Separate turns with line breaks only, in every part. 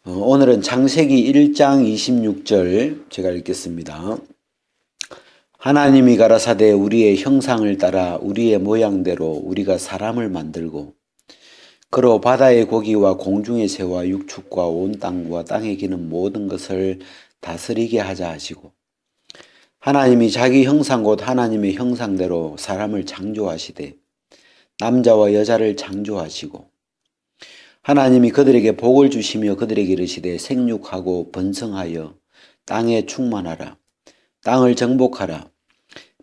오늘은 창세기 1장 26절 제가 읽겠습니다. 하나님이 가라사대 우리의 형상을 따라 우리의 모양대로 우리가 사람을 만들고 그로 바다의 고기와 공중의 새와 육축과 온 땅과 땅에 기는 모든 것을 다스리게 하자 하시고 하나님이 자기 형상 곧 하나님의 형상대로 사람을 창조하시되 남자와 여자를 창조하시고 하나님이 그들에게 복을 주시며 그들에게 이르시되 생육하고 번성하여 땅에 충만하라. 땅을 정복하라.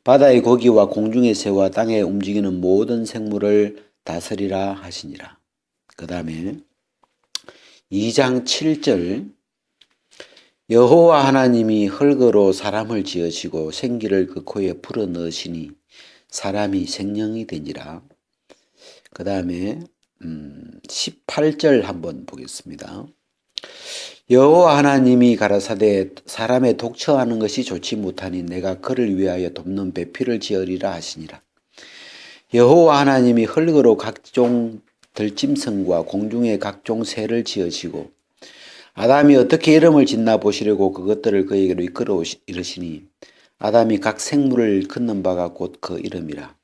바다의 고기와 공중의 새와 땅에 움직이는 모든 생물을 다스리라 하시니라. 그 다음에 2장 7절 여호와 하나님이 흙으로 사람을 지으시고 생기를 그 코에 불어넣으시니 사람이 생명이 되니라. 그 다음에 18절 한번 보겠습니다. 여호와 하나님이 가라사대 사람의 독처하는 것이 좋지 못하니 내가 그를 위하여 돕는 배필을 지으리라 하시니라. 여호와 하나님이 흙으로 각종 들짐승과 공중의 각종 새를 지으시고 아담이 어떻게 이름을 짓나 보시려고 그것들을 그에게로 이끌어 이르시니 아담이 각 생물을 긋는 바가 곧 그 이름이라.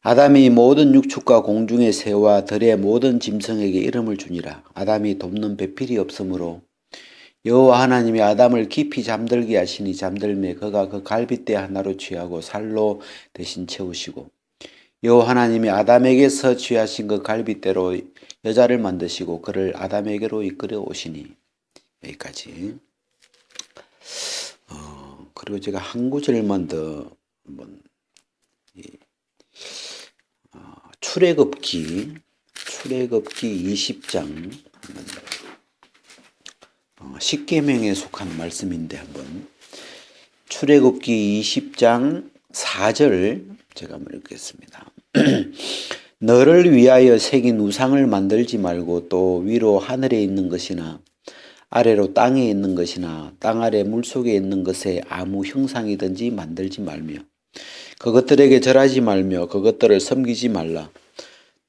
아담이 모든 육축과 공중의 새와 들의 모든 짐승에게 이름을 주니라. 아담이 돕는 배필이 없으므로 여호와 하나님이 아담을 깊이 잠들게 하시니 잠들매 그가 그 갈빗대 하나로 취하고 살로 대신 채우시고 여호와 하나님이 아담에게서 취하신 그 갈빗대로 여자를 만드시고 그를 아담에게로 이끌어 오시니. 여기까지. 그리고 제가 한 구절만 더 한번 출애굽기 20장 십계명에 속한 말씀인데 한번 출애굽기 20장 4절 제가 한번 읽겠습니다. 너를 위하여 새긴 우상을 만들지 말고 또 위로 하늘에 있는 것이나 아래로 땅에 있는 것이나 땅 아래 물속에 있는 것에 아무 형상이든지 만들지 말며 그것들에게 절하지 말며 그것들을 섬기지 말라.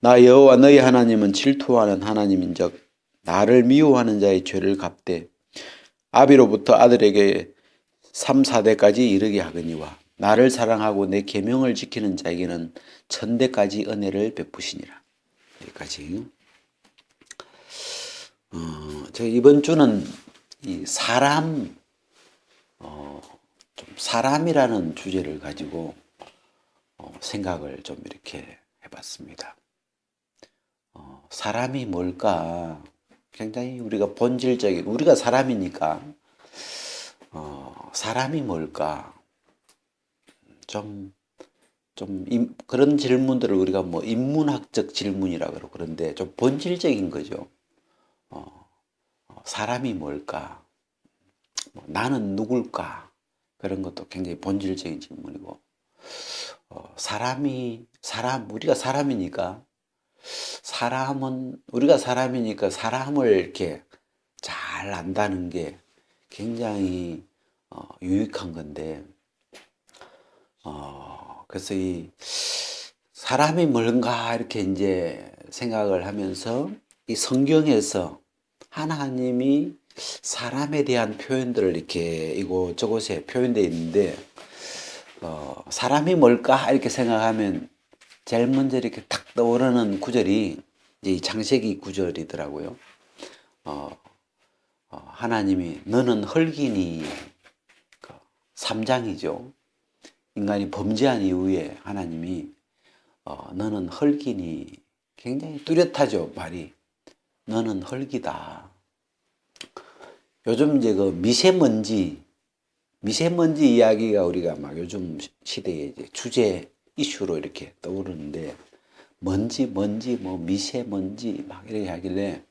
나 여호와 너희 하나님은 질투하는 하나님인즉 나를 미워하는 자의 죄를 갚되 아비로부터 아들에게 3, 4대까지 이르게 하거니와 나를 사랑하고 내 계명을 지키는 자에게는 1000대까지 은혜를 베푸시니라. 여기까지. 제가 이번 주는 이 사람이라는 주제를 가지고 생각을 좀 이렇게 해봤습니다. 사람이 뭘까? 굉장히 우리가 본질적인, 우리가 사람이니까, 사람이 뭘까? 그런 질문들을 우리가 뭐 인문학적 질문이라 그러고 그런데 좀 본질적인 거죠. 사람이 뭘까? 나는 누굴까? 그런 것도 굉장히 본질적인 질문이고, 우리가 사람이니까, 우리가 사람이니까 사람을 이렇게 잘 안다는 게 굉장히 유익한 건데, 그래서 이 사람이 뭔가 이렇게 이제 생각을 하면서 이 성경에서 하나님이 사람에 대한 표현들을 이렇게 이곳저곳에 표현되어 있는데, 사람이 뭘까 이렇게 생각하면 제일 먼저 이렇게 탁 떠오르는 구절이 이제 창세기 구절이더라고요. 하나님이 너는 흙이니 3장이죠. 인간이 범죄한 이후에 하나님이 너는 흙이니 굉장히 뚜렷하죠. 말이 너는 흙이다. 요즘 이제 그 미세먼지 이야기가 우리가 막 요즘 시대에 이제 주제 이슈로 이렇게 떠오르는데 먼지 뭐 미세먼지 막 이렇게 하길래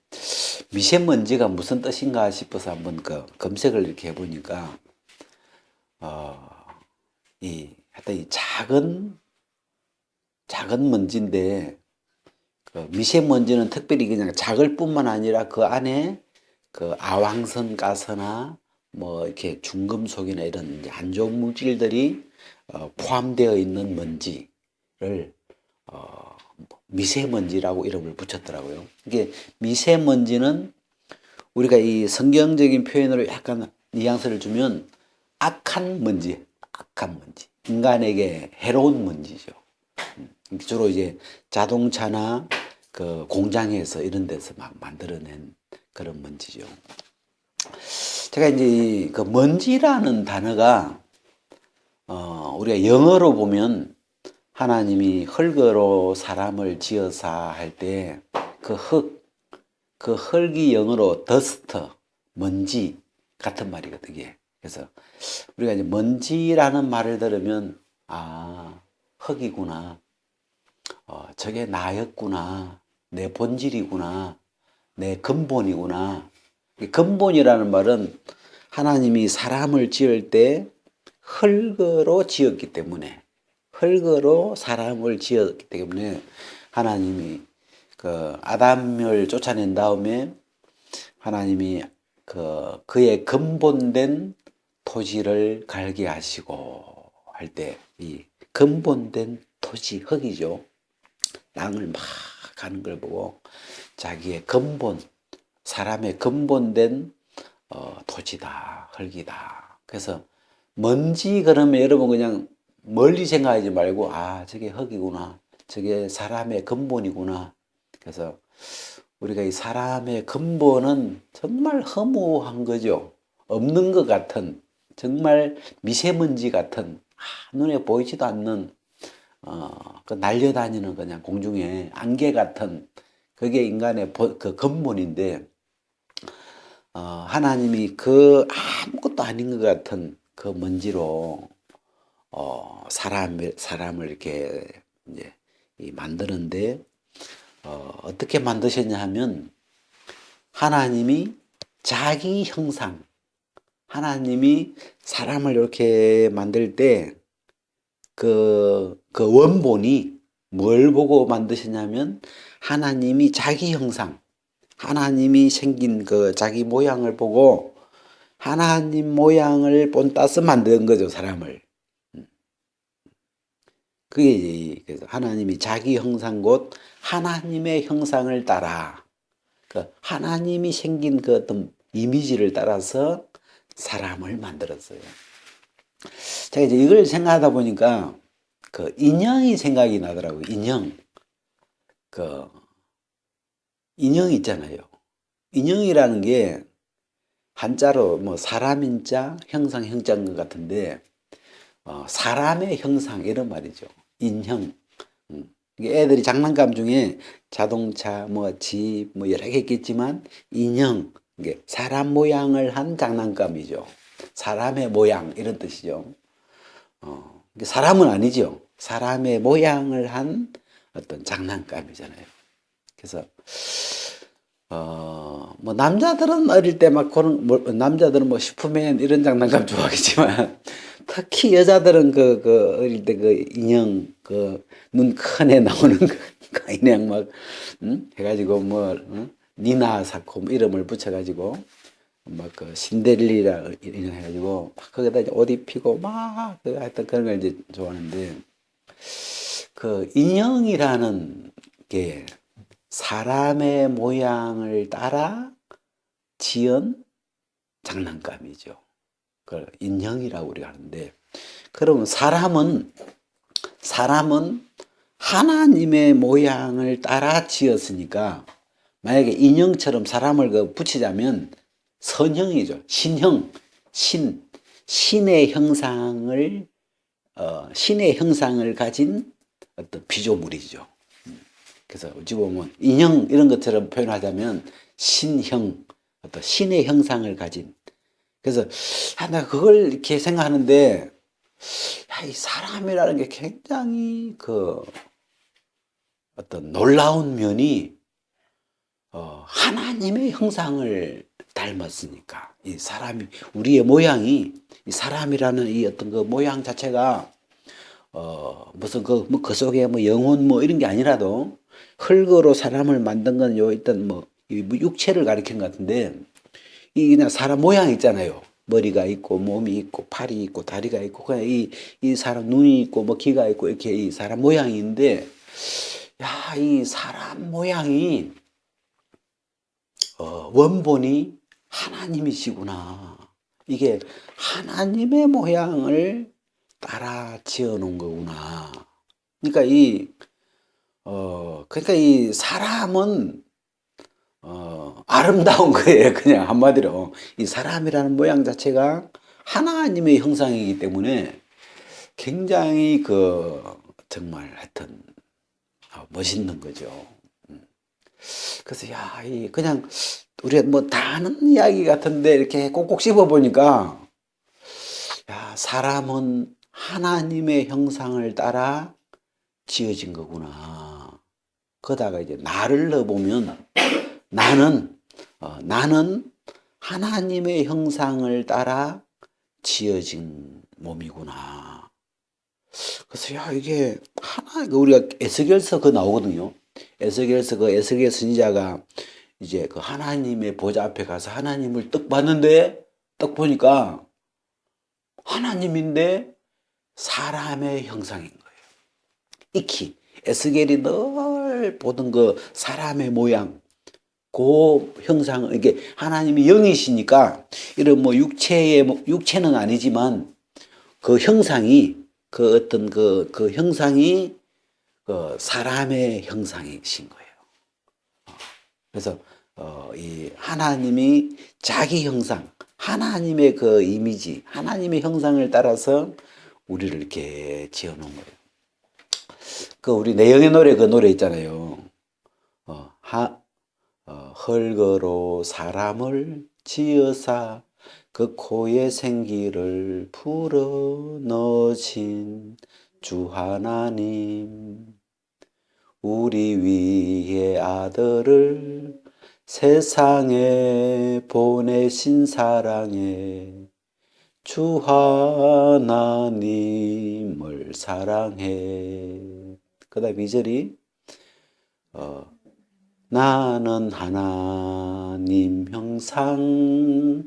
미세먼지가 무슨 뜻인가 싶어서 한번 그 검색을 이렇게 해보니까 하여튼 이 작은 먼지인데 그 미세먼지는 특별히 그냥 작을 뿐만 아니라 그 안에 그 아황선 가스나 뭐 이렇게 중금속이나 이런 이제 안 좋은 물질들이 포함되어 있는 먼지를 미세먼지라고 이름을 붙였더라고요. 이게 미세먼지는 우리가 이 성경적인 표현으로 약간 뉘앙스를 주면 악한 먼지, 악한 먼지. 인간에게 해로운 먼지죠. 주로 이제 자동차나 그 공장에서 이런 데서 막 만들어낸 그런 먼지죠. 제가 이제 그 먼지라는 단어가 우리가 영어로 보면 하나님이 흙으로 사람을 지어사 할 때 그 흙이 영어로 더스트, 먼지 같은 말이거든요. 그래서 우리가 이제 먼지라는 말을 들으면 아, 흙이구나. 저게 나였구나. 내 본질이구나. 내 근본이구나. 이 근본이라는 말은 하나님이 사람을 지을 때 흙으로 지었기 때문에 흙으로 사람을 지었기 때문에 하나님이 그 아담을 쫓아낸 다음에 하나님이 그의 근본된 토지를 갈게 하시고 할 때 이 근본된 토지 흙이죠. 땅을 막 가는 걸 보고 자기의 근본, 사람의 근본된 토지다, 흙이다. 그래서 먼지 그러면 여러분 그냥 멀리 생각하지 말고 아 저게 흙이구나, 저게 사람의 근본이구나. 그래서 우리가 이 사람의 근본은 정말 허무한 거죠. 없는 것 같은 정말 미세먼지 같은 눈에 보이지도 않는 그 날려다니는 그냥 공중에 안개 같은 그게 인간의 그 근본인데 하나님이 그 아무것도 아닌 것 같은 그 먼지로 사람을 이렇게 이제 만드는데 어떻게 만드셨냐 하면 하나님이 자기 형상, 하나님이 사람을 이렇게 만들 때 그 원본이 뭘 보고 만드셨냐면 하나님이 자기 형상, 하나님이 생긴 그 자기 모양을 보고 하나님 모양을 본따서 만든 거죠, 사람을. 그게 이제 그래서 하나님이 자기 형상 곧 하나님의 형상을 따라 그 하나님이 생긴 그 어떤 이미지를 따라서 사람을 만들었어요. 제가 이제 이걸 생각하다 보니까 그 인형이 생각이 나더라고요. 인형. 그 인형 있잖아요. 인형이라는 게 한자로 뭐 사람인자, 형상, 형자인 것 같은데 사람의 형상 이런 말이죠. 인형. 이게 애들이 장난감 중에 자동차, 뭐 집, 뭐 여러 개 있겠지만 인형, 이게 사람 모양을 한 장난감이죠. 사람의 모양 이런 뜻이죠. 사람은 아니죠. 사람의 모양을 한 어떤 장난감이잖아요. 그래서 뭐 남자들은 어릴 때 막 그런 남자들은 뭐 슈퍼맨 이런 장난감 좋아하겠지만 특히 여자들은 그 어릴 때 그 인형 그 눈 큰 애 나오는 그 인형 막 해가지고 뭐 니나 사코 뭐 이름을 붙여가지고 막 그 신데렐라 이런 해가지고 막 거기다 이제 옷 입히고 막 하여튼 그런 걸 이제 좋아하는데 그 인형이라는 게 사람의 모양을 따라 지은 장난감이죠. 그걸 인형이라고 우리가 하는데 그러면 사람은 하나님의 모양을 따라 지었으니까 만약에 인형처럼 사람을 그 붙이자면 선형이죠. 신형, 신의 형상을 신의 형상을 가진 어떤 피조물이죠. 그래서 어찌 보면 인형 이런 것처럼 표현하자면 신형, 어떤 신의 형상을 가진. 그래서 나 그걸 이렇게 생각하는데 이 사람이라는 게 굉장히 그 어떤 놀라운 면이 하나님의 형상을 닮았으니까 이 사람이 우리의 모양이 이 사람이라는 이 어떤 그 모양 자체가 무슨 그 속에 뭐 영혼 뭐 이런 게 아니라도 흙으로 사람을 만든 건 요 일단 뭐 육체를 가리키는 것 같은데 이 그냥 사람 모양 있잖아요. 머리가 있고 몸이 있고 팔이 있고 다리가 있고 그냥 이 사람 눈이 있고 뭐 귀가 있고 이렇게 이 사람 모양이 있는데 이 사람 모양이 원본이 하나님이시구나. 이게 하나님의 모양을 따라 지어 놓은 거구나. 그러니까 그러니까 이 사람은, 아름다운 거예요. 그냥 한마디로. 이 사람이라는 모양 자체가 하나님의 형상이기 때문에 굉장히 정말 하여튼, 멋있는 거죠. 그래서, 야, 그냥, 우리가 뭐 다 아는 이야기 같은데 이렇게 꼭꼭 씹어보니까, 야, 사람은 하나님의 형상을 따라 지어진 거구나. 거다가 이제 나를 넣어보면 나는 하나님의 형상을 따라 지어진 몸이구나. 그래서 야, 이게 우리가 에스겔서 나오거든요. 에스겔서 에스겔 선지자가 이제 하나님의 보좌 앞에 가서 하나님을 떡 봤는데, 떡 보니까 하나님인데 사람의 형상인 거예요. 익히 에스겔이 늘 보던 사람의 모양, 그 형상, 이게 하나님이 영이시니까 이런 육체는 아니지만 그 형상이 어떤 형상이 사람의 형상이신 거예요. 그래서 이 하나님이 자기 형상, 하나님의 이미지, 하나님의 형상을 따라서 우리를 이렇게 지어 놓은 거예요. 우리 내영의 노래 있잖아요. 흙으로 사람을 지으사 그 코에 생기를 불어 넣으신 주 하나님, 우리 위에 아들을 세상에 보내신 사랑에 주 하나님을 사랑해. 그 다음 2절이 나는 하나님 형상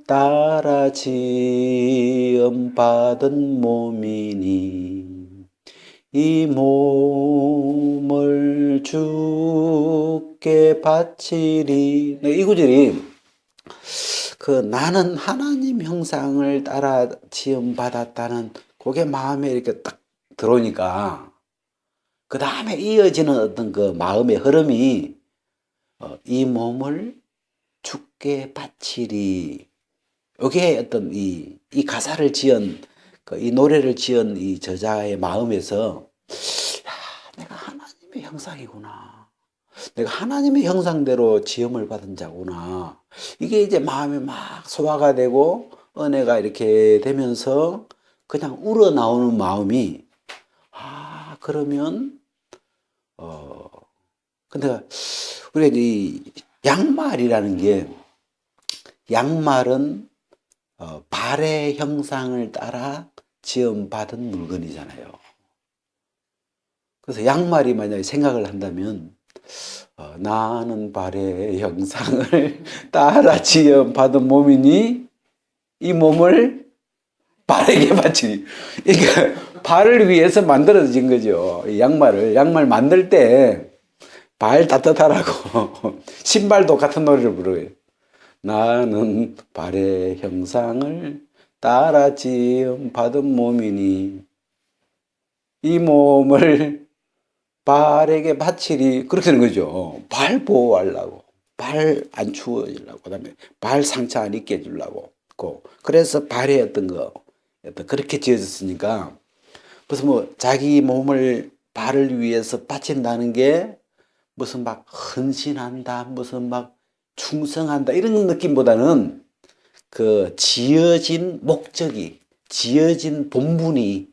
따라 지음 받은 몸이니 이 몸을 주께 바치리. 이 구절이 나는 하나님 형상을 따라 지음 받았다는 그게 마음에 이렇게 딱 들어오니까 그 다음에 이어지는 어떤 마음의 흐름이 이 몸을 주께 바치리. 이게 어떤 이 가사를 지은 이 노래를 지은 이 저자의 마음에서, 야, 내가 하나님의 형상이구나. 내가 하나님의 형상대로 지음을 받은 자구나. 이게 이제 마음에 막 소화가 되고 은혜가 이렇게 되면서 그냥 우러나오는 마음이, 그러면 근데 우리가 이 양말이라는 게, 양말은 발의 형상을 따라 지음받은 물건이잖아요. 그래서 양말이 만약에 생각을 한다면 나는 발의 형상을 따라 지음받은 몸이니 이 몸을 발에게 바치니. 그러니까 발을 위해서 만들어진 거죠. 이 양말 만들 때 발 따뜻하라고 신발도 같은 노래를 부르요. 나는 발의 형상을 따라 지음 받은 몸이니 이 몸을 발에게 바치리. 그렇게 되는 거죠. 발 보호하려고, 발 안 추워지려고, 그다음에 발 상처 안 입게 해주려고. 그래서 발에 어떤 그렇게 지어졌으니까, 무슨 자기 몸을 발을 위해서 바친다는 게 무슨 막 헌신한다, 무슨 막 충성한다 이런 느낌보다는 지어진 목적이, 지어진 본분이,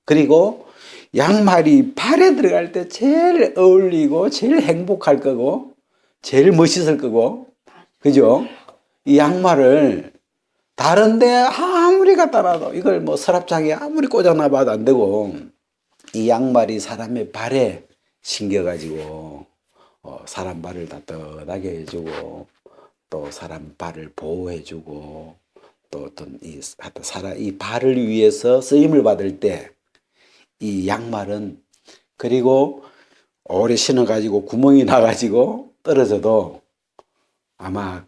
그리고 양말이 발에 들어갈 때 제일 어울리고 제일 행복할 거고 제일 멋있을 거고, 그죠? 이 양말을 다른데 아무리 갖다 놔도, 이걸 서랍장에 아무리 꽂아놔봐도 안 되고, 이 양말이 사람의 발에 신겨가지고 사람 발을 따뜻하게 해주고, 또 사람 발을 보호해주고, 또 어떤 이 발을 위해서 쓰임을 받을 때 이 양말은, 그리고 오래 신어가지고 구멍이 나가지고 떨어져도 아마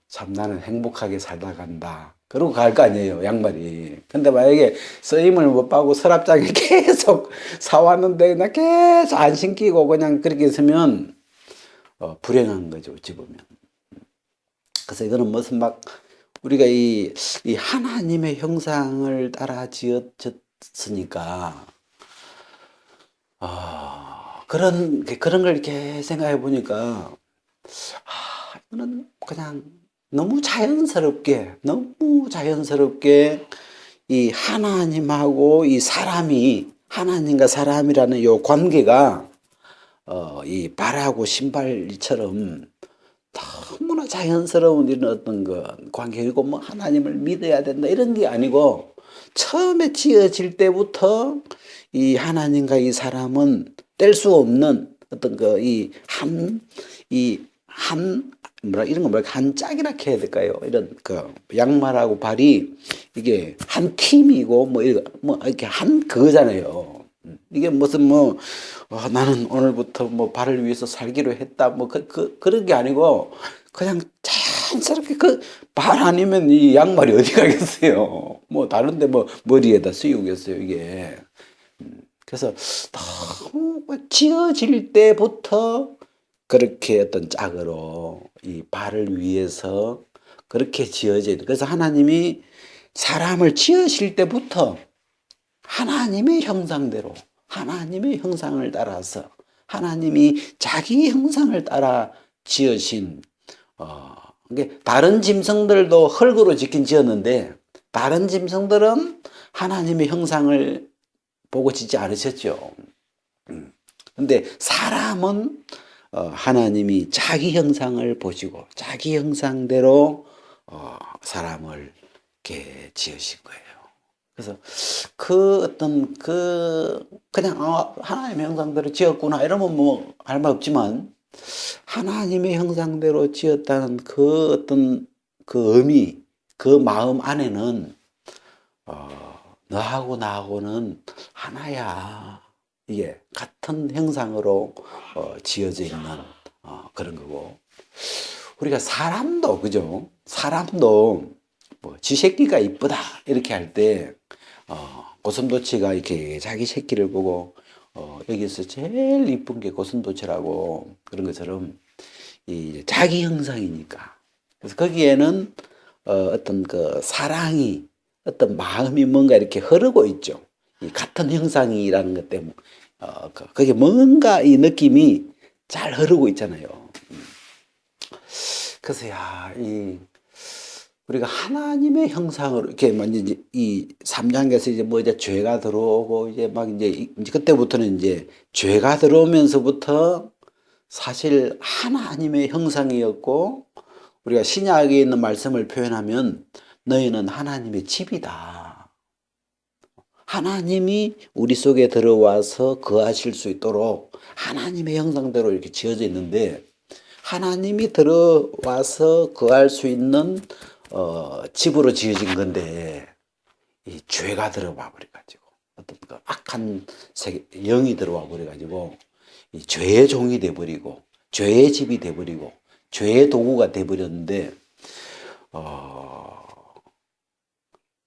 참 나는 행복하게 살다 간다. 그러고 갈 거 아니에요, 양말이. 근데 만약에 쓰임을 못 받고 서랍장에 계속 사왔는데 나 계속 안 신기고 그냥 그렇게 있으면 불행한 거죠, 어찌 보면. 그래서 이거는 무슨 막 우리가 이 하나님의 형상을 따라 지었으니까 그런 걸 이렇게 생각해 보니까 이거는 그냥 너무 자연스럽게 이 하나님하고 이 사람이 하나님과 사람이라는 요 관계가 이 발하고 신발처럼 너무나 자연스러운 이런 어떤 그 관계이고 뭐 하나님을 믿어야 된다 이런 게 아니고 처음에 지어질 때부터 이 하나님과 이 사람은 뗄 수 없는 어떤 그 한 뭐라 이런 거 뭐랄까 한 짝이라 해야 될까요? 이런 그 양말하고 발이 이게 한 팀이고 뭐 이렇게 한 그거잖아요. 이게 무슨 뭐 나는 오늘부터 뭐 발을 위해서 살기로 했다 뭐 그런 게 아니고 그냥 자연스럽게 그 발 아니면 이 양말이 어디 가겠어요. 뭐 다른데 뭐 머리에다 쓰이겠어요 이게. 그래서 너무 지어질 때부터 그렇게 어떤 짝으로 이 발을 위해서 그렇게 지어져 있는. 그래서 하나님이 사람을 지으실 때부터 하나님의 형상대로 하나님의 형상을 따라서 하나님이 자기 형상을 따라 지으신 이게 다른 짐승들도 흙으로 짓긴 지었는데 다른 짐승들은 하나님의 형상을 보고 짓지 않으셨죠. 근데 사람은 하나님이 자기 형상을 보시고 자기 형상대로 사람을 이렇게 지으신 거예요. 그래서 그 어떤 그냥 하나님의 형상대로 지었구나 이러면 뭐 할 말 없지만 하나님의 형상대로 지었다는 그 어떤 그 의미, 그 마음 안에는 너하고 나하고는 하나야. 이게 같은 형상으로 지어져 있는 그런 거고 우리가 사람도 그죠? 사람도 뭐 지 새끼가 이쁘다 이렇게 할 때 고슴도치가 이렇게 자기 새끼를 보고 여기서 제일 이쁜 게 고슴도치라고 그런 것처럼 이 자기 형상이니까 그래서 거기에는 어떤 그 사랑이 어떤 마음이 뭔가 이렇게 흐르고 있죠. 이 같은 형상이라는 것 때문에 그게 뭔가 이 느낌이 잘 흐르고 있잖아요. 그래서 우리가 하나님의 형상으로 이렇게 이제 이 3장에서 이제 뭐 이제 죄가 들어오고 이제 막 이제 그때부터는 이제 죄가 들어오면서부터 사실 하나님의 형상이었고 우리가 신약에 있는 말씀을 표현하면 너희는 하나님의 집이다. 하나님이 우리 속에 들어와서 거하실 수 있도록 하나님의 형상대로 이렇게 지어져 있는데 하나님이 들어와서 거할 수 있는 집으로 지어진 건데 이 죄가 들어와 버려가지고 어떤 그 악한 영이 들어와 버려가지고 이 죄의 종이 돼버리고 죄의 집이 돼버리고 죄의 도구가 돼버렸는데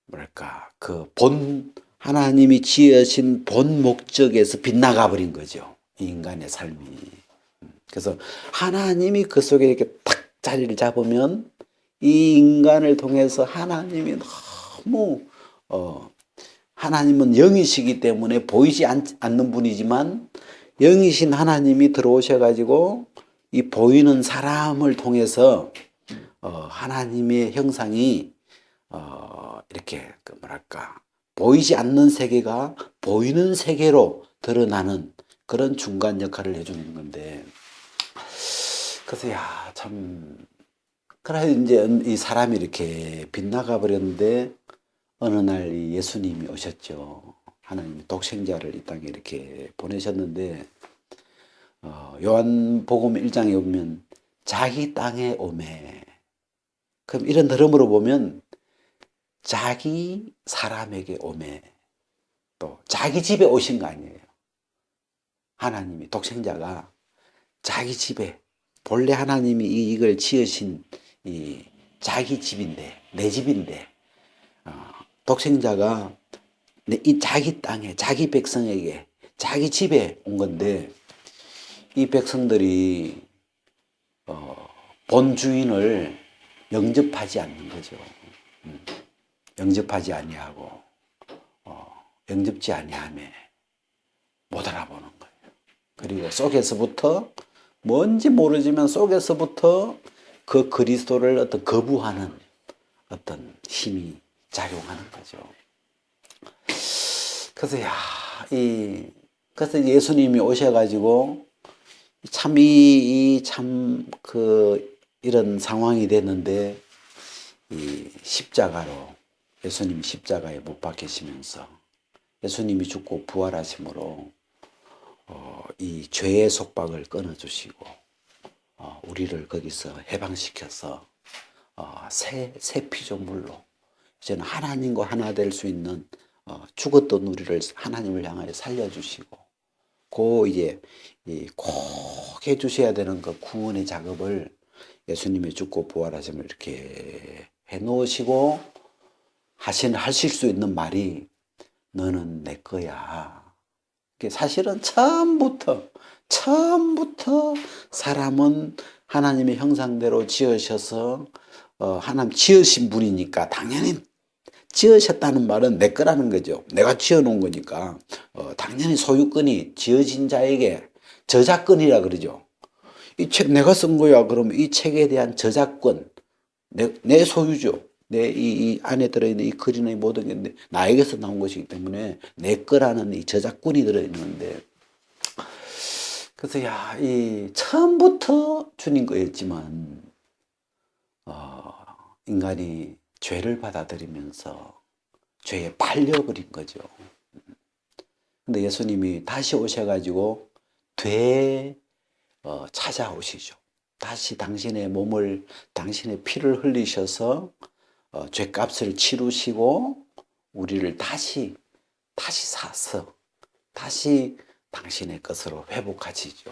뭐랄까 그 하나님이 지으신 본 목적에서 빗나가 버린 거죠. 이 인간의 삶이. 그래서 하나님이 그 속에 이렇게 딱 자리를 잡으면 이 인간을 통해서 하나님이 너무 하나님은 영이시기 때문에 보이지 않는 분이지만 영이신 하나님이 들어오셔가지고 이 보이는 사람을 통해서 하나님의 형상이 이렇게 그 뭐랄까 보이지 않는 세계가 보이는 세계로 드러나는 그런 중간 역할을 해주는 건데 그래서 참 그래 이제 이 사람이 이렇게 빗나가 버렸는데 어느 날 이 예수님이 오셨죠. 하나님이 독생자를 이 땅에 이렇게 보내셨는데 요한복음 1장에 보면 자기 땅에 오매 그럼 이런 흐름으로 보면 자기 사람에게 오매 또 자기 집에 오신 거 아니에요. 하나님이 독생자가 자기 집에 본래 하나님이 이걸 지으신 이 자기 집인데, 내 집인데, 독생자가 이 자기 땅에, 자기 백성에게, 자기 집에 온 건데, 이 백성들이 본 주인을 영접하지 않는 거죠. 영접하지 아니하고 영접지 아니하며 못 알아보는 거예요. 그리고 속에서부터 뭔지 모르지만 속에서부터 그 그리스도를 어떤 거부하는 어떤 힘이 작용하는 거죠. 그래서 그래서 예수님이 오셔가지고 이런 상황이 됐는데, 이 십자가로, 예수님이 십자가에 못 박히시면서 예수님이 죽고 부활하심으로 이 죄의 속박을 끊어주시고 우리를 거기서 해방시켜서 새 피조물로 이제는 하나님과 하나 될 수 있는 죽었던 우리를 하나님을 향하여 살려주시고, 이제 꼭 해주셔야 되는 그 구원의 작업을 예수님이 죽고 부활하심을 이렇게 해놓으시고 하실 수 있는 말이 너는 내 거야. 사실은 처음부터 사람은 하나님의 형상대로 지으셔서 하나님 지으신 분이니까 당연히 지으셨다는 말은 내 거라는 거죠. 내가 지어놓은 거니까 당연히 소유권이 지어진 자에게 저작권이라 그러죠. 이 책 내가 쓴 거야. 그러면 이 책에 대한 저작권 내 소유죠. 이 안에 들어있는 이 글이나 모든 게 나에게서 나온 것이기 때문에 내 거라는 이 저작권이 들어있는데, 그래서 이 처음부터 주님 거였지만 인간이 죄를 받아들이면서 죄에 팔려버린 거죠. 근데 예수님이 다시 오셔가지고 찾아오시죠. 다시 당신의 몸을, 당신의 피를 흘리셔서 죄값을 치루시고 우리를 다시 사서 다시 당신의 것으로 회복하시죠.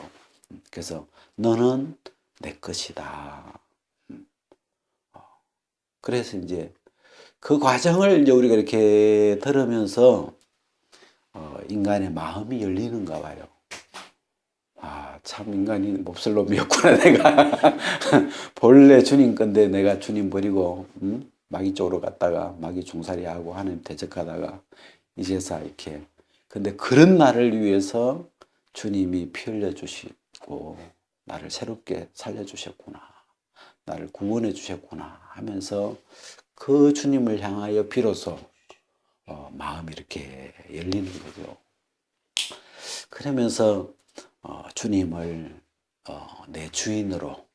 그래서 너는 내 것이다. 그래서 이제 그 과정을 이제 우리가 이렇게 들으면서 인간의 마음이 열리는가 봐요. 참 인간이 몹쓸 놈이었구나 내가. 본래 주님 건데 내가 주님 버리고 마귀 쪽으로 갔다가 마귀 중살이하고 하나님 대적하다가 이제서 이렇게. 근데 그런 나를 위해서 주님이 피 흘려 주시고 나를 새롭게 살려 주셨구나, 나를 구원해 주셨구나 하면서 그 주님을 향하여 비로소 마음이 이렇게 열리는 거죠. 그러면서 주님을 내 주인으로,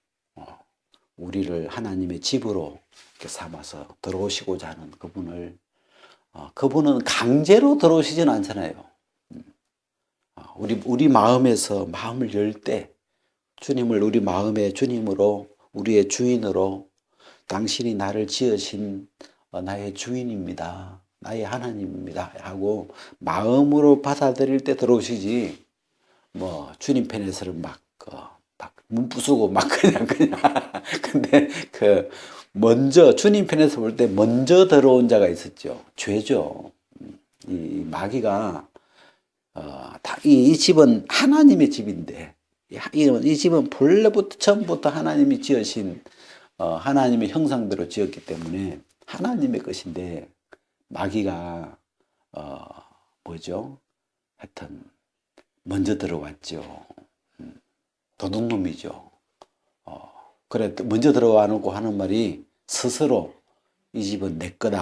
우리를 하나님의 집으로 이렇게 삼아서 들어오시고자 하는 그분은 강제로 들어오시진 않잖아요. 우리 마음에서 마음을 열 때 주님을 우리 마음의 주님으로, 우리의 주인으로, 당신이 나를 지으신 나의 주인입니다, 나의 하나님입니다 하고 마음으로 받아들일 때 들어오시지, 주님 편에서는 막 문 부수고 막 그냥 근데 먼저 주님 편에서 볼 때 먼저 들어온 자가 있었죠. 죄죠. 이 마귀가 이 집은 하나님의 집인데, 이 집은 본래부터 처음부터 하나님이 지으신 하나님의 형상대로 지었기 때문에 하나님의 것인데, 마귀가 하여튼 먼저 들어왔죠. 도둑놈이죠. 그래 먼저 들어와 놓고 하는 말이 스스로 이 집은 내 거다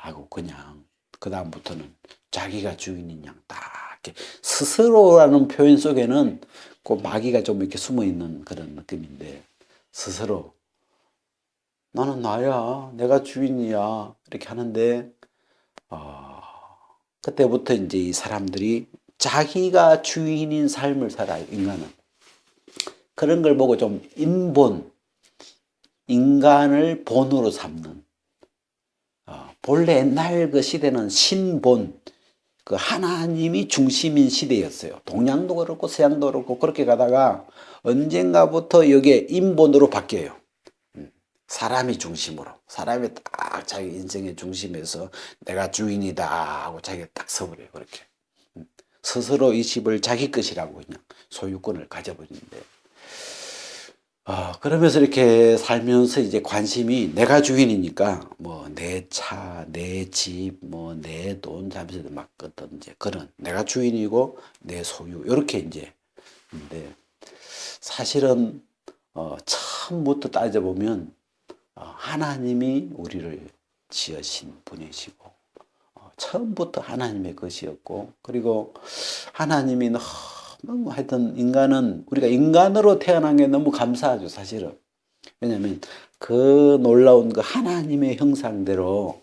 하고 그냥 그 다음부터는 자기가 주인인 양 딱 이렇게 스스로라는 표현 속에는 그 마귀가 좀 이렇게 숨어 있는 그런 느낌인데, 스스로 나는 나야, 내가 주인이야 이렇게 하는데, 그때부터 이제 이 사람들이 자기가 주인인 삶을 살아요. 인간은 그런 걸 보고 좀 인간을 본으로 삼는, 본래 옛날 그 시대는 신본, 그 하나님이 중심인 시대였어요. 동양도 그렇고 서양도 그렇고 그렇게 가다가 언젠가부터 이게 인본으로 바뀌어요. 사람이 중심으로, 사람이 딱 자기 인생의 중심에서 내가 주인이다 하고 자기가 딱 서버려요. 그렇게 스스로 이 집을 자기 것이라고 그냥 소유권을 가져버리는데, 그러면서 이렇게 살면서 이제 관심이 내가 주인이니까 뭐 내 차, 내 집, 뭐 내 돈 잠시 막 어떤 이제 그런 내가 주인이고 내 소유 이렇게 이제. 근데 사실은 처음부터 따져보면 하나님이 우리를 지으신 분이시고 처음부터 하나님의 것이었고, 그리고 하나님이 너무 하여튼 인간은 우리가 인간으로 태어난 게 너무 감사하죠 사실은. 왜냐하면 그 놀라운 그 하나님의 형상대로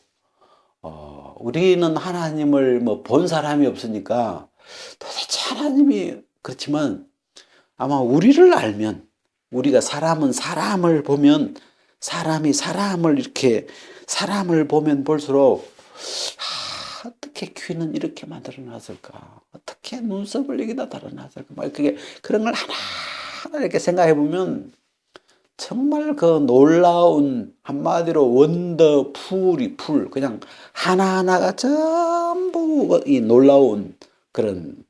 우리는 하나님을 뭐 본 사람이 없으니까 도대체 하나님이, 그렇지만 아마 우리를 알면, 우리가 사람은 사람을 보면, 사람이 사람을 이렇게 사람을 보면 볼수록 어떻게 귀는 이렇게 만들어 놨을까, 어떻게 눈썹을 여기다 달아 놨을까, 막 그게 그런 걸 하나하나 이렇게 생각해 보면 정말 그 놀라운, 한마디로 원더풀이 풀, 그냥 하나하나가 전부 이 놀라운 그런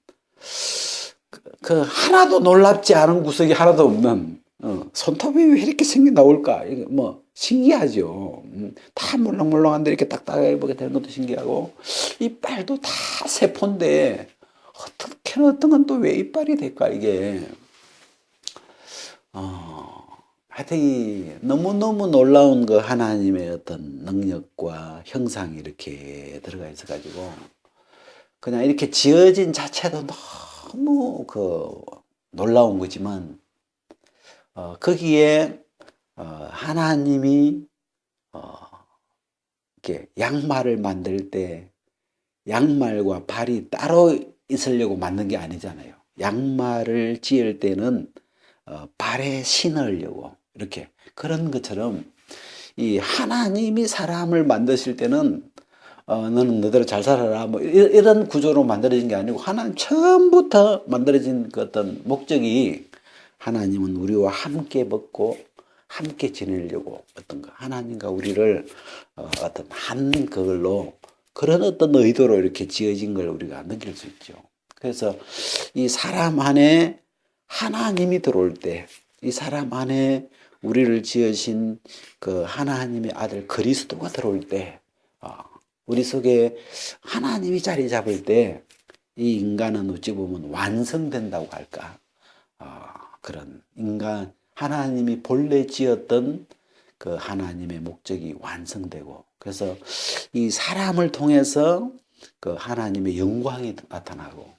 그 하나도 놀랍지 않은 구석이 하나도 없는, 손톱이 왜 이렇게 생겨 나올까? 이거 뭐 신기하죠. 다 물렁물렁한데 이렇게 딱딱하게 보게 되는 것도 신기하고, 이빨도 다 세포인데 어떻게 어떤 건 또 왜 이빨이 될까 이게. 하여튼 이 너무너무 놀라운 그 하나님의 어떤 능력과 형상이 이렇게 들어가 있어가지고 그냥 이렇게 지어진 자체도 너무 그 놀라운 거지만, 거기에 하나님이 이렇게 양말을 만들 때 양말과 발이 따로 있으려고 만든 게 아니잖아요. 양말을 지을 때는 발에 신으려고, 이렇게 그런 것처럼 이 하나님이 사람을 만드실 때는 너는 너대로 잘 살아라 뭐 이런 구조로 만들어진 게 아니고, 하나님 처음부터 만들어진 그 어떤 목적이, 하나님은 우리와 함께 먹고 함께 지내려고 어떤 거, 하나님과 우리를 어떤 한 그걸로, 그런 어떤 의도로 이렇게 지어진 걸 우리가 느낄 수 있죠. 그래서 이 사람 안에 하나님이 들어올 때, 이 사람 안에 우리를 지으신 그 하나님의 아들 그리스도가 들어올 때, 우리 속에 하나님이 자리 잡을 때 이 인간은 어찌 보면 완성된다고 할까. 그런 인간, 하나님이 본래 지었던 그 하나님의 목적이 완성되고, 그래서 이 사람을 통해서 그 하나님의 영광이 나타나고,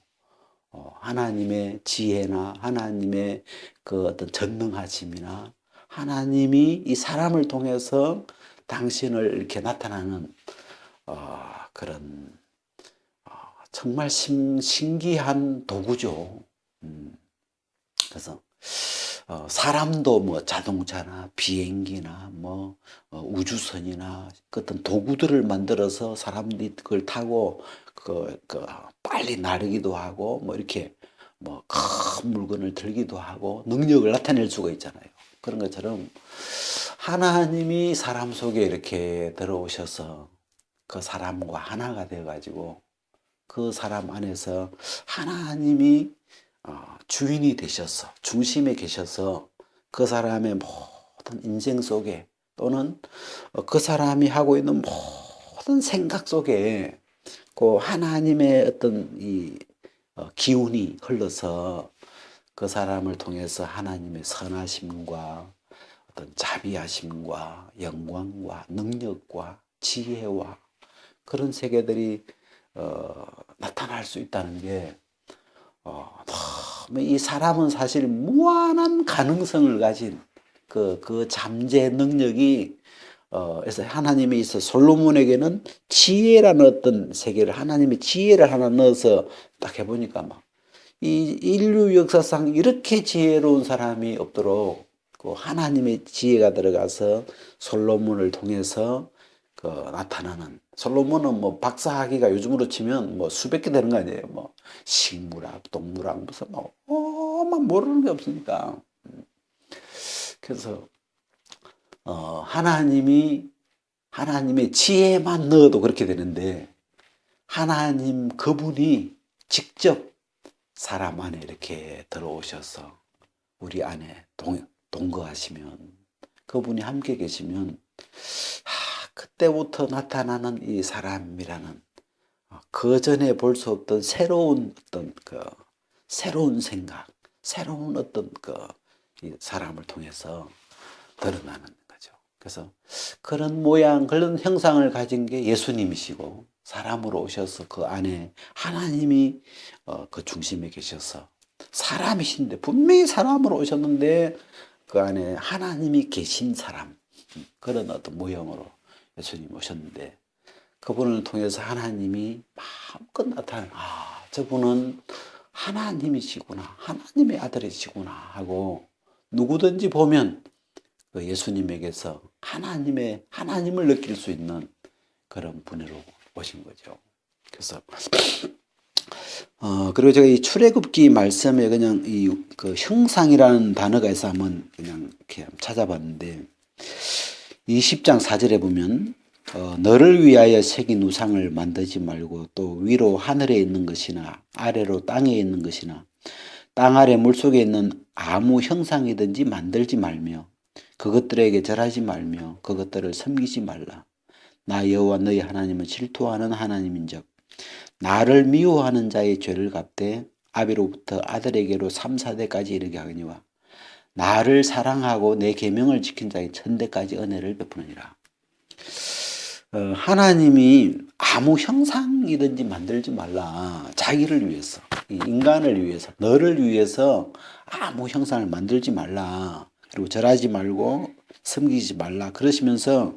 하나님의 지혜나 하나님의 그 어떤 전능하심이나 하나님이 이 사람을 통해서 당신을 이렇게 나타나는 그런 정말 신기한 도구죠. 그래서 사람도 뭐 자동차나 비행기나 뭐 우주선이나 어떤 도구들을 만들어서 사람들이 그걸 타고 그 빨리 나르기도 하고 뭐 이렇게 뭐 큰 물건을 들기도 하고 능력을 나타낼 수가 있잖아요. 그런 것처럼 하나님이 사람 속에 이렇게 들어오셔서 그 사람과 하나가 되어가지고 그 사람 안에서 하나님이 주인이 되셔서 중심에 계셔서 그 사람의 모든 인생 속에, 또는 그 사람이 하고 있는 모든 생각 속에 그 하나님의 어떤 이 기운이 흘러서 그 사람을 통해서 하나님의 선하심과 어떤 자비하심과 영광과 능력과 지혜와 그런 세계들이 나타날 수 있다는 게, 이 사람은 사실 무한한 가능성을 가진 그 잠재 능력이, 그래서 하나님이 있어 솔로몬에게는 지혜라는 어떤 세계를, 하나님의 지혜를 하나 넣어서 딱 해보니까 막 이 인류 역사상 이렇게 지혜로운 사람이 없도록 그 하나님의 지혜가 들어가서 솔로몬을 통해서 그 나타나는, 솔로몬은 뭐 박사학위가 요즘으로 치면 뭐 수백 개 되는 거 아니에요. 뭐 식물학, 동물학 무슨 막 모르는 게 없으니까. 그래서 하나님의 지혜만 넣어도 그렇게 되는데, 하나님 그분이 직접 사람 안에 이렇게 들어오셔서 우리 안에 동거하시면, 그분이 함께 계시면, 그때부터 나타나는 이 사람이라는 그 전에 볼 수 없던 새로운 어떤 새로운 생각, 새로운 어떤 이 사람을 통해서 드러나는 거죠. 그래서 그런 모양, 그런 형상을 가진 게 예수님이시고, 사람으로 오셔서 그 안에 하나님이 그 중심에 계셔서 사람이신데, 분명히 사람으로 오셨는데 그 안에 하나님이 계신 사람, 그런 어떤 모형으로 예수님 오셨는데, 그분을 통해서 하나님이 마음껏 나타나는, 저분은 하나님이시구나, 하나님의 아들이시구나 하고, 누구든지 보면 그 예수님에게서 하나님을 느낄 수 있는 그런 분으로 오신 거죠. 그래서 그리고 제가 이 출애굽기 말씀에 그냥 그 형상이라는 단어가 있어 한번 그냥 이렇게 찾아봤는데, 20장 4절에 보면 너를 위하여 새긴 우상을 만들지 말고, 또 위로 하늘에 있는 것이나 아래로 땅에 있는 것이나 땅 아래 물속에 있는 아무 형상이든지 만들지 말며 그것들에게 절하지 말며 그것들을 섬기지 말라. 나 여호와 너희 하나님은 질투하는 하나님인즉 나를 미워하는 자의 죄를 갚되 아비로부터 아들에게로 3, 4대까지 이르게 하거니와 나를 사랑하고 내 계명을 지킨 자의 천대까지 은혜를 베푸느니라. 하나님이 아무 형상이든지 만들지 말라. 자기를 위해서, 인간을 위해서, 너를 위해서 아무 형상을 만들지 말라. 그리고 절하지 말고 섬기지 말라. 그러시면서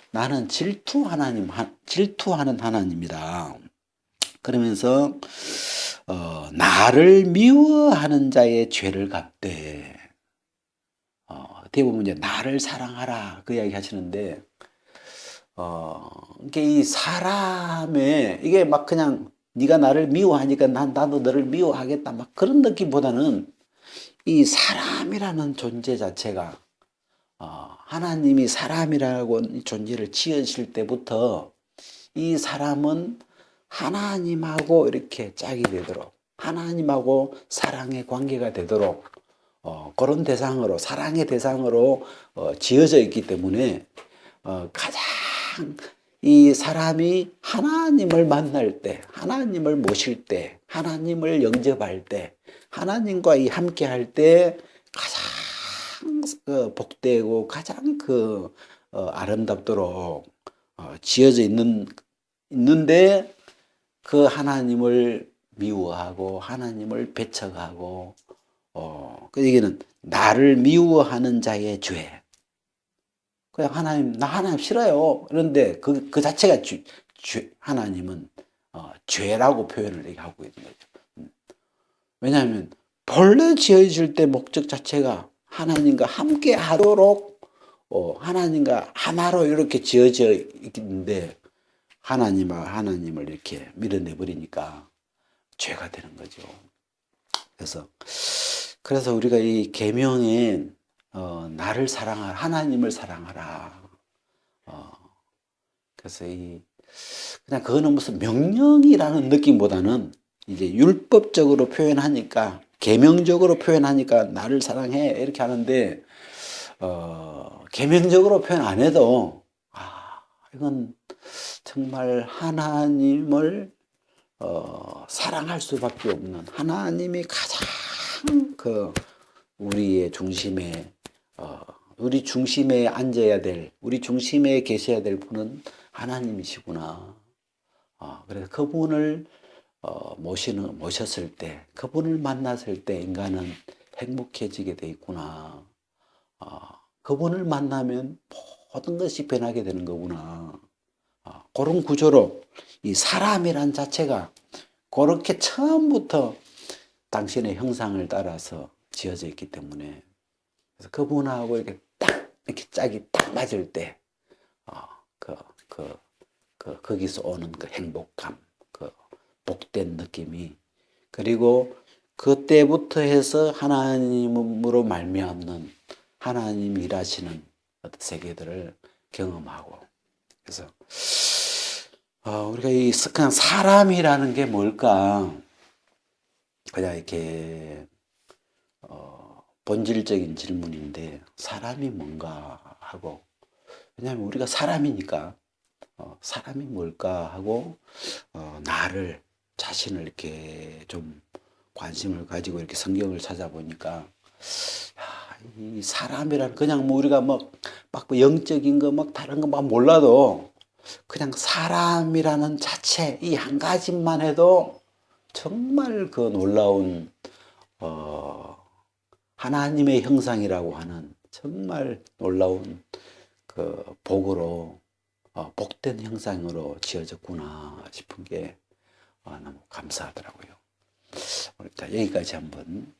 나는 질투하는 하나님이다. 그러면서 나를 미워하는 자의 죄를 갚되, 어떻게 보면 이제 나를 사랑하라 그 이야기 하시는데, 이게 이 사람의, 이게 막 그냥 네가 나를 미워하니까 나도 너를 미워하겠다 막 그런 느낌보다는, 이 사람이라는 존재 자체가 하나님이 사람이라고 존재를 지으실 때부터 이 사람은 하나님하고 이렇게 짝이 되도록, 하나님하고 사랑의 관계가 되도록 그런 대상으로, 사랑의 대상으로 지어져 있기 때문에 가장 이 사람이 하나님을 만날 때, 하나님을 모실 때, 하나님을 영접할 때, 하나님과 함께 할 때 가장 복되고 가장 아름답도록 지어져 있는데, 그 하나님을 미워하고 하나님을 배척하고, 그 얘기는 나를 미워하는 자의 죄. 그냥 나 하나님 싫어요. 그런데 그 자체가 하나님은 죄라고 표현을 하고 있는 거죠. 왜냐하면 본래 지어질 때 목적 자체가 하나님과 함께 하도록, 하나님과 하나로 이렇게 지어져 있는데, 하나님을 이렇게 밀어내 버리니까 죄가 되는 거죠. 그래서 우리가 이 계명에 나를 사랑하라, 하나님을 사랑하라. 그래서 그냥 그거는 무슨 명령이라는 느낌보다는 이제 율법적으로 표현하니까, 계명적으로 표현하니까 나를 사랑해 이렇게 하는데, 계명적으로 표현 안 해도 이건 정말 하나님을 사랑할 수밖에 없는, 하나님이 가장 우리의 중심에, 우리 중심에 앉아야 될, 우리 중심에 계셔야 될 분은 하나님이시구나. 그래서 그분을 모셨을 때, 그분을 만났을 때 인간은 행복해지게 돼 있구나. 그분을 만나면 모든 것이 변하게 되는 거구나. 그런 구조로 이 사람이란 자체가 그렇게 처음부터 당신의 형상을 따라서 지어져 있기 때문에, 그래서 그분하고 이렇게 짝이 딱 맞을 때, 거기서 오는 그 행복감, 그 복된 느낌이, 그리고 그때부터 해서 하나님으로 말미암는, 하나님 일하시는 어떤 세계들을 경험하고. 그래서 우리가 이 그냥 사람이라는 게 뭘까? 그냥 이렇게 본질적인 질문인데 사람이 뭔가 하고, 왜냐하면 우리가 사람이니까 사람이 뭘까 하고 나를 자신을 이렇게 좀 관심을 가지고 이렇게 성경을 찾아보니까 이 사람이란 그냥 뭐 우리가 막 영적인 거 막 다른 거 막 몰라도 그냥 사람이라는 자체 이 한 가지만 해도 정말 그 놀라운 하나님의 형상이라고 하는 정말 놀라운 그 복으로 복된 형상으로 지어졌구나 싶은 게 너무 감사하더라고요. 오늘 자 여기까지 한번